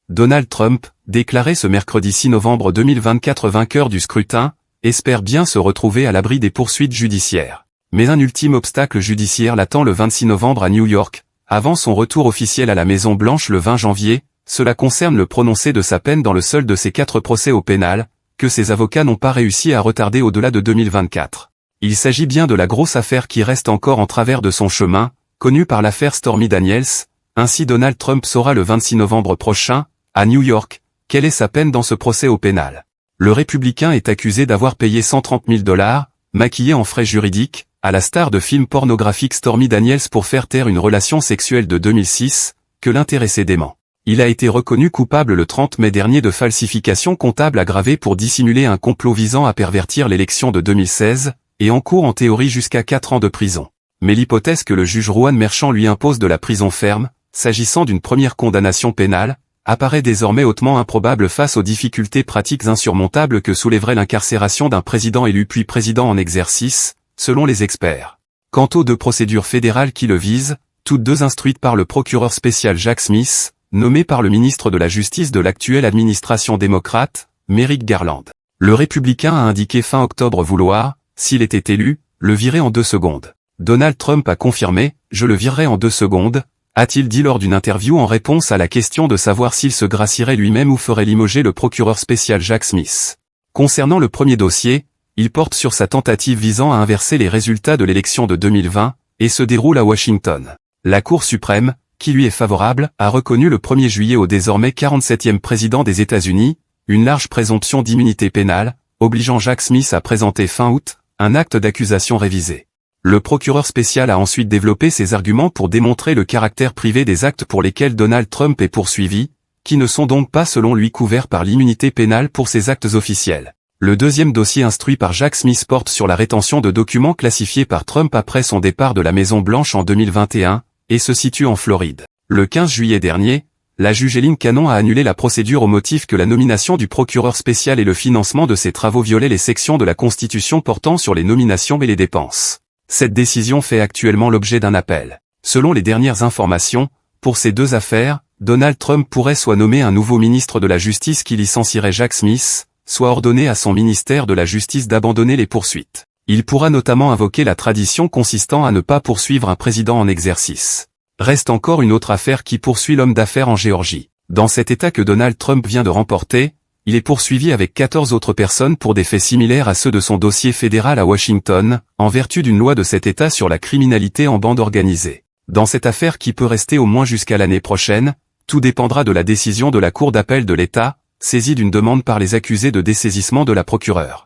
Donald Trump, déclaré ce mercredi 6 novembre 2024 vainqueur du scrutin, espère bien se retrouver à l'abri des poursuites judiciaires. Mais un ultime obstacle judiciaire l'attend le 26 novembre à New York, avant son retour officiel à la Maison-Blanche le 20 janvier, cela concerne le prononcé de sa peine dans le seul de ses 4 procès au pénal, que ses avocats n'ont pas réussi à retarder au-delà de 2024. Il s'agit bien de la grosse affaire qui reste encore en travers de son chemin, connue par l'affaire Stormy Daniels. Ainsi Donald Trump saura le 26 novembre prochain, à New York, quelle est sa peine dans ce procès au pénal. Le républicain est accusé d'avoir payé 130 000 $, maquillé en frais juridiques, à la star de film pornographique Stormy Daniels pour faire taire une relation sexuelle de 2006, que l'intéressé dément. Il a été reconnu coupable le 30 mai dernier de falsification comptable aggravée pour dissimuler un complot visant à pervertir l'élection de 2016, et encourt en théorie jusqu'à 4 ans de prison. Mais l'hypothèse que le juge Juan Merchan lui impose de la prison ferme, s'agissant d'une première condamnation pénale, apparaît désormais hautement improbable face aux difficultés pratiques insurmontables que soulèverait l'incarcération d'un président élu puis président en exercice, selon les experts. Quant aux 2 procédures fédérales qui le visent, toutes 2 instruites par le procureur spécial Jack Smith, nommé par le ministre de la Justice de l'actuelle administration démocrate, Merrick Garland. Le républicain a indiqué fin octobre vouloir, s'il était élu, le virer en 2 secondes. Donald Trump a confirmé « Je le virerai en 2 secondes », a-t-il dit lors d'une interview en réponse à la question de savoir s'il se gracierait lui-même ou ferait limoger le procureur spécial Jack Smith. Concernant le premier dossier, il porte sur sa tentative visant à inverser les résultats de l'élection de 2020, et se déroule à Washington. La Cour suprême, qui lui est favorable, a reconnu le 1er juillet au désormais 47e président des États-Unis, une large présomption d'immunité pénale, obligeant Jack Smith à présenter fin août, un acte d'accusation révisé. Le procureur spécial a ensuite développé ses arguments pour démontrer le caractère privé des actes pour lesquels Donald Trump est poursuivi, qui ne sont donc pas selon lui couverts par l'immunité pénale pour ses actes officiels. Le deuxième dossier instruit par Jack Smith porte sur la rétention de documents classifiés par Trump après son départ de la Maison-Blanche en 2021, et se situe en Floride. Le 15 juillet dernier, la juge Eileen Cannon a annulé la procédure au motif que la nomination du procureur spécial et le financement de ses travaux violaient les sections de la Constitution portant sur les nominations et les dépenses. Cette décision fait actuellement l'objet d'un appel. Selon les dernières informations, pour ces 2 affaires, Donald Trump pourrait soit nommer un nouveau ministre de la Justice qui licencierait Jack Smith, soit ordonner à son ministère de la Justice d'abandonner les poursuites. Il pourra notamment invoquer la tradition consistant à ne pas poursuivre un président en exercice. Reste encore une autre affaire qui poursuit l'homme d'affaires en Géorgie. Dans cet État que Donald Trump vient de remporter, il est poursuivi avec 14 autres personnes pour des faits similaires à ceux de son dossier fédéral à Washington, en vertu d'une loi de cet État sur la criminalité en bande organisée. Dans cette affaire qui peut rester au moins jusqu'à l'année prochaine, tout dépendra de la décision de la Cour d'appel de l'État, saisie d'une demande par les accusés de dessaisissement de la procureure.